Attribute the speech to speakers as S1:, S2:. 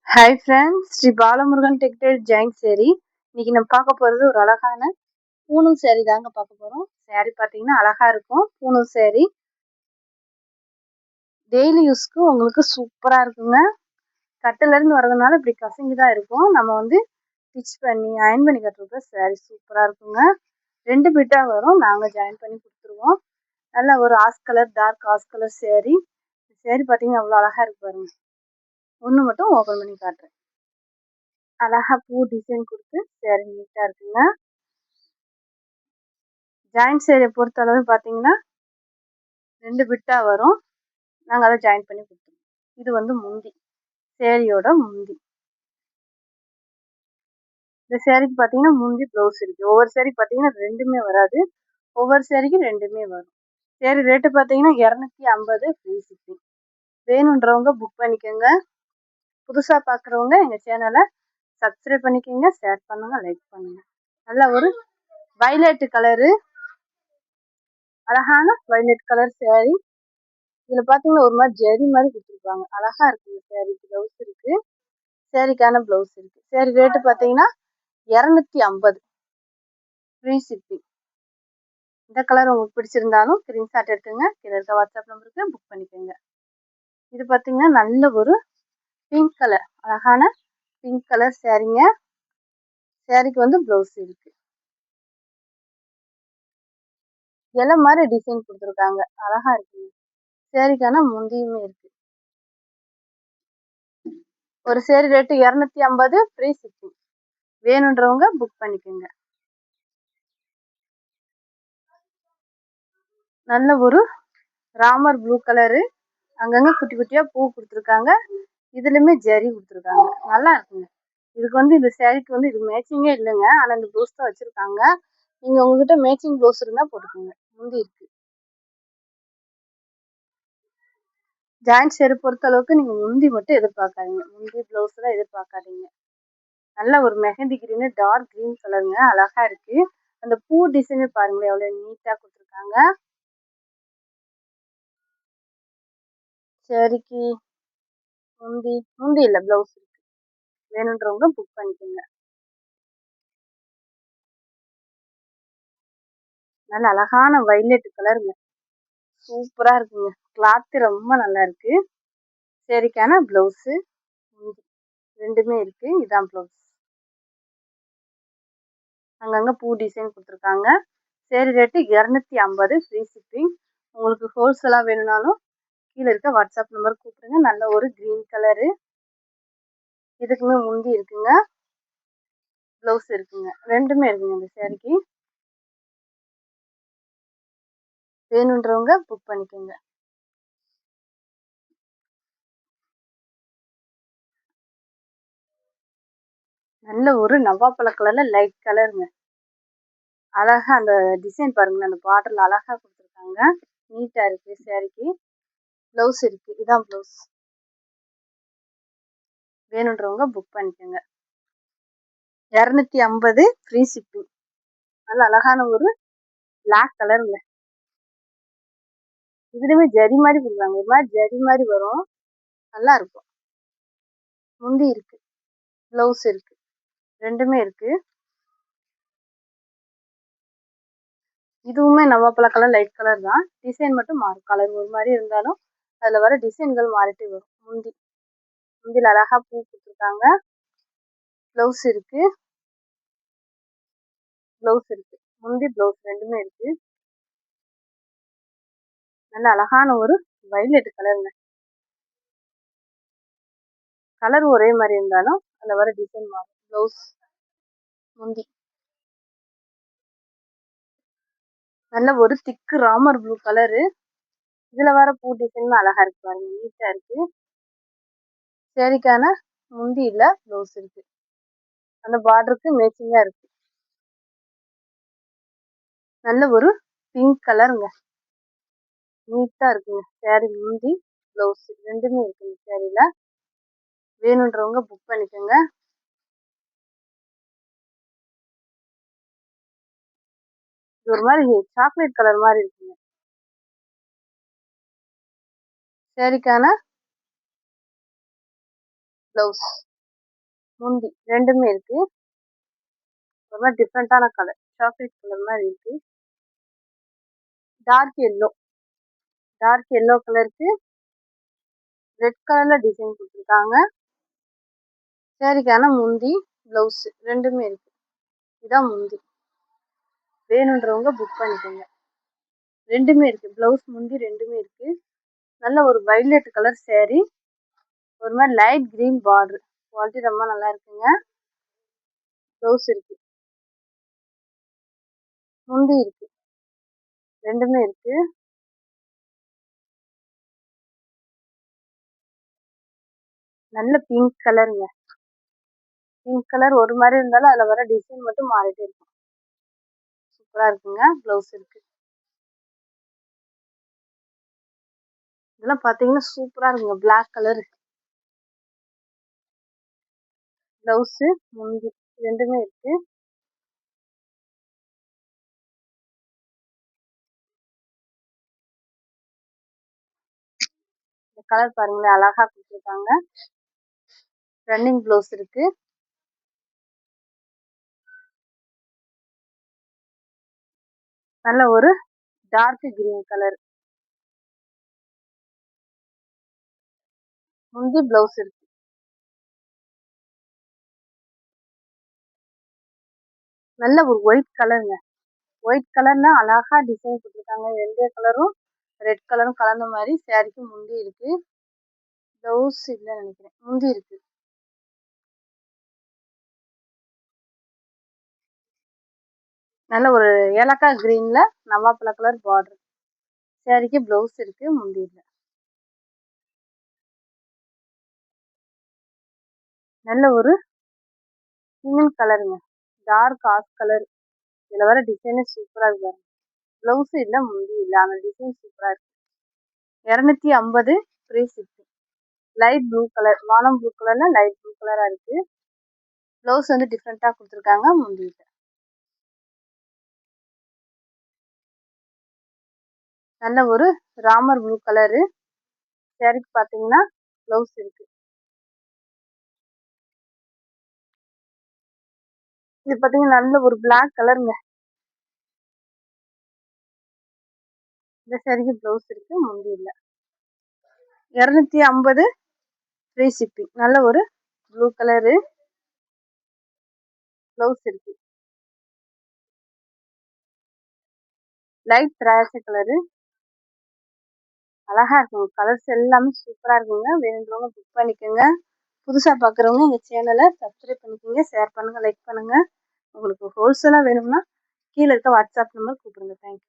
S1: Hi friends, Shri Balamurugan textile joint sari. இன்னைக்கு நம்ம பார்க்க போகிறது ஒரு அழகான பூணூல் சேரீ தாங்க பார்க்க போகிறோம். சேரீ பார்த்தீங்கன்னா அழகாக இருக்கும். பூணூல் சேரீ டெய்லி யூஸ்க்கு உங்களுக்கு சூப்பராக இருக்குங்க. கட்டிலேருந்து வரதுனால இப்படி கசங்கி தான் இருக்கும். நம்ம வந்து ஸ்டிச் பண்ணி அயன் பண்ணி கட்டுறது சேரீ சூப்பராக இருக்குங்க. 2 பிட்டாக வரும். நாங்கள் ஜாயின் பண்ணி கொடுத்துருவோம். நல்ல ஒரு ash colour, dark ash colour sari. Sari பார்த்தீங்கன்னா அவ்வளோ அழகாக இருக்கு பாருங்க. ஒன்று மட்டும் ஓப்பன் பண்ணி காட்டுறேன். அழகா பூ டிசைன் கொடுத்து சேரீ நீட்டா இருக்குங்க. ஜாயிண்ட் சேரீயை பொறுத்த அளவு பார்த்தீங்கன்னா 2 பிட்டா வரும். நாங்கள் அதை ஜாயின் பண்ணி கொடுத்துருவோம். இது வந்து முந்தி, சேரீயோட முந்தி. இந்த சேரீக்கு பார்த்தீங்கன்னா முந்தி ப்ளவுஸ் இருக்கு. ஒவ்வொரு சேரீ பார்த்தீங்கன்னா 2மே வராது. ஒவ்வொரு சேரீக்கு 2மே வரும். சேரீ ரேட்டு பார்த்தீங்கன்னா 250 ஃப்ரீ ஷிப்பிங். வேணுன்றவங்க புக் பண்ணிக்கோங்க. புதுசாக பார்க்குறவங்க எங்கள் சேனலை சப்ஸ்கிரைப் பண்ணிக்கோங்க, ஷேர் பண்ணுங்க, லைக் பண்ணுங்க. நல்ல ஒரு வைலட் கலரு, அழகான வைலட் கலர் சேரீ. இதில் பார்த்தீங்கன்னா ஒரு மாதிரி ஜெரி மாதிரி கொடுத்துருப்பாங்க. அழகா இருக்குங்க. சேரீக்கு ப்ளவுஸ் இருக்கு. சேரீக்கான ப்ளவுஸ் இருக்கு. சேரீ ரேட்டு பார்த்தீங்கன்னா 250 ஃப்ரீ ஷிப்பிங். இந்த கலர் உங்களுக்கு பிடிச்சிருந்தாலும் ஸ்கிரீன்ஷாட் எடுத்துங்க. கீழே இருக்க வாட்ஸ்அப் நம்பருக்கு புக் பண்ணிக்கோங்க. இது பார்த்தீங்கன்னா நல்ல ஒரு பிங்க் கலர், அழகான பிங்க் கலர் சேரீங்க. சேரீக்கு வந்து ப்ளவுஸ் இருக்கு. இலை மாதிரி டிசைன் கொடுத்துருக்காங்க. அழகா இருக்குங்க. சேரீக்கான முந்தியுமே இருக்கு. ஒரு சேரீ ரேட்டு 250 ஃப்ரீ ஷிப்பிங். வேணுன்றவங்க புக் பண்ணிக்கோங்க. நல்ல ஒரு ராமர் ப்ளூ கலரு, அங்கங்க குட்டி குட்டியா பூ கொடுத்துருக்காங்க. இதுலயுமே ஜரி கொடுத்துருக்காங்க. நல்லா இருக்குங்க. இதுக்கு வந்து இந்த சேரீக்கு வந்து இது மேட்சிங்கே இல்லைங்க. ஆனால் இந்த ப்ளவுஸ் தான் வச்சிருக்காங்க. நீங்க உங்ககிட்ட மேட்சிங் ப்ளவுஸ் இருந்தால் போட்டுக்கோங்க. முந்தி இருக்கு. ஜாயிண்ட் சேரீ பொறுத்த அளவுக்கு நீங்க முந்தி மட்டும் எதிர்பார்க்காதீங்க. முந்தி ப்ளவுஸ் தான் எதிர்பார்க்காதீங்க. நல்ல ஒரு மெஹந்தி கிரீனு, டார்க் கிரீன் கலருங்க. அழகா இருக்கு. அந்த பூ டிசைனே பாருங்களேன், எவ்வளவு நீட்டா கொடுத்துருக்காங்க. சேரீக்கு முந்தி இல்லை, ப்ளவுஸ் இருக்கு. வேணுன்றவங்க புக் பண்ணிக்கோங்க. நல்ல அழகான வைலட் கலருங்க. சூப்பரா இருக்குங்க. கிளாத் ரொம்ப நல்லா இருக்கு. சேரீக்கான ப்ளவுஸு முந்தி 2மே இருக்கு. இதான் ப்ளவுஸ். அங்கங்க பூ டிசைன் கொடுத்துருக்காங்க. Sari rate 250 free shipping. உங்களுக்கு ஹோல்சேலாக வேணும்னாலும் கீழே இருக்க வாட்ஸ்அப் நம்பர் கூப்பிடுங்க. நல்ல ஒரு கிரீன் கலரு. இதுக்குமே முந்தி இருக்குங்க, ப்ளவுஸ் இருக்குங்க. 2மே இருக்குங்க இந்த சேரீக்கு. வேணுன்றவங்க புக் பண்ணிக்கோங்க. நல்ல ஒரு நவாப்பழ கலர்ல லைட் கலருங்க. அழகா அந்த டிசைன் பாருங்க, அந்த பார்டர்ல அழகா கொடுத்துருக்காங்க. நீட்டா இருக்கு. சேரீக்கு ப்ளவுஸ் இருக்கு. இதான் ப்ளவுஸ். வேணுன்றவங்க புக் பண்ணிக்கோங்க. 250 ஃப்ரீ ஷிப்பிங். நல்ல அழகான ஒரு பிளாக் கலருங்க. இதுலயுமே ஜரி மாதிரி கொடுக்குறாங்க. ஒரு மாதிரி ஜரி மாதிரி வரும். நல்லா இருக்கும். முந்தி இருக்கு, ப்ளவுஸ் இருக்கு. 2மே இருக்கு. இதுவுமே நவாப்பழ கலர், லைட் கலர் தான். டிசைன் மட்டும் மாறும். கலர் ஒரு மாதிரி இருந்தாலும் அதில் வர டிசைன்கள் மாறிட்டே வரும். முந்தியில் அழகா பூ கொடுத்துருக்காங்க. ப்ளவுஸ் இருக்கு. முந்தி ப்ளவுஸ் 2மே இருக்கு. நல்ல அழகான ஒரு வைலட் கலருங்க. கலர் ஒரே மாதிரி இருந்தாலும் அதில் வர டிசைன் மாறும். ப்ளவுஸ், முந்தி. நல்ல ஒரு திக்கு ராமர் ப்ளூ கலரு. இதுல வர பூ டிசைன் அழகா இருக்கு பாருங்க. நீட்டா இருக்கு. சேரீக்கான முந்தி இல்ல, ப்ளவுஸ் இருக்கு. அந்த பார்டருக்கு மேட்சிங்கா இருக்கு. நல்ல ஒரு பிங்க் கலருங்க. நீட்டா இருக்குங்க. சேரீ முந்தி, ப்ளவுஸ் 2மே இருக்கு இந்த சேரீல. வேணுன்றவங்க புக் பண்ணிக்கோங்க. இது ஒரு மாதிரி சாக்லேட் கலர் மாதிரி இருக்குங்க. சேரீக்கான ப்ளவுஸ் முந்தி ரெண்டுமே இருக்கு. ஒரு மாதிரி டிஃப்ரெண்டான கலர், சாக்லேட் கலர் மாதிரி இருக்கு. டார்க் எல்லோ கலருக்கு ரெட் கலர்ல டிசைன் கொடுத்துருக்காங்க. சேரீக்கான முந்தி பிளவுஸ் ரெண்டுமே இருக்கு. இதான் முந்தி. வேணுன்றவங்க புக் பண்ணிக்கோங்க. ரெண்டுமே இருக்கு, பிளவுஸ் முந்தி ரெண்டுமே இருக்கு. நல்ல ஒரு வைலட் கலர் சேரீ, ஒரு மாதிரி லைட் கிரீன் பார்டர், குவாலிட்டி ரொம்ப நல்லா இருக்குங்க. பிளவுஸ் இருக்கு, முந்தி இருக்கு, ரெண்டுமே இருக்கு. நல்ல பிங்க் கலருங்க. பிங்க் கலர் ஒரு மாதிரி இருந்தாலும் அதில் வர டிசைன் மட்டும் மாறிட்டே இருக்கும். சூப்பராக இருக்குங்க. ப்ளவுஸ் இருக்கு. இதெல்லாம் பார்த்தீங்கன்னா சூப்பராக இருக்குங்க. பிளாக் கலர் ப்ளவுஸு, முந்தி ரெண்டுமே இருக்கு. இந்த கலர் பாருங்களேன், அழகா கொடுத்துருக்காங்க. ரன்னிங் ப்ளவுஸ் இருக்கு. நல்ல ஒரு டார்க் கிரீன் கலர் முந்தி பிளவுஸ் இருக்கு. நல்ல ஒரு ஒயிட் கலருங்க. ஒயிட் கலர்னா அழகா டிசைன் கொடுத்துருக்காங்க. ரெண்டு கலரும் ரெட் கலரும் கலந்த மாதிரி சேரீக்கு முந்தி இருக்கு. பிளவுஸ் இல்லைன்னு நினைக்கிறேன், முந்தி இருக்கு. நல்ல ஒரு ஏலக்காய் கிரீன்ல நவாப்பழ கலர் பார்டர். சேரீக்கு பிளவுஸ் இருக்கு, முந்தி இல்லை. நல்ல ஒரு சிமெண்ட் கலருங்க, டார்க் ஆஷ் கலர். இதுல வர டிசைனே சூப்பரா இருக்கு. பிளவுஸ் இல்லை, முந்தி இல்லை, அந்த டிசைன் சூப்பரா இருக்கு. 250 free shipping. Light blue colour, வானம் ப்ளூ கலர்ல லைட் ப்ளூ கலரா இருக்கு. பிளவுஸ் வந்து டிஃப்ரெண்டா கொடுத்துருக்காங்க, முந்தி இல்லை. நல்ல ஒரு ராமர் ப்ளூ கலரு. சேரீக்கு பார்த்தீங்கன்னா பிளவுஸ் இருக்கு. இது பார்த்தீங்கன்னா நல்ல ஒரு பிளாக் கலருங்க. இந்த சேரீக்கு பிளவுஸ் இருக்கு, முந்தி இல்லை. 250 ஃப்ரீ ஷிப்பிங். நல்ல ஒரு ப்ளூ கலரு, பிளவுஸ் இருக்கு. லைட் திராட்சை கலரு, அழகா இருக்குங்க. கலர்ஸ் எல்லாமே சூப்பரா இருக்குங்க. வேணுன்றவங்க புக் பண்ணிக்கோங்க. புதுசா பாக்குறவங்க எங்க சேனலை சப்ஸ்கிரைப் பண்ணிக்கோங்க, ஷேர் பண்ணுங்க, லைக் பண்ணுங்க. உங்களுக்கு ஹோல்சேலா வேணும்னா கீழே இருக்க வாட்ஸ்அப் நம்பர் கூப்பிடுங்க. தேங்க்யூ.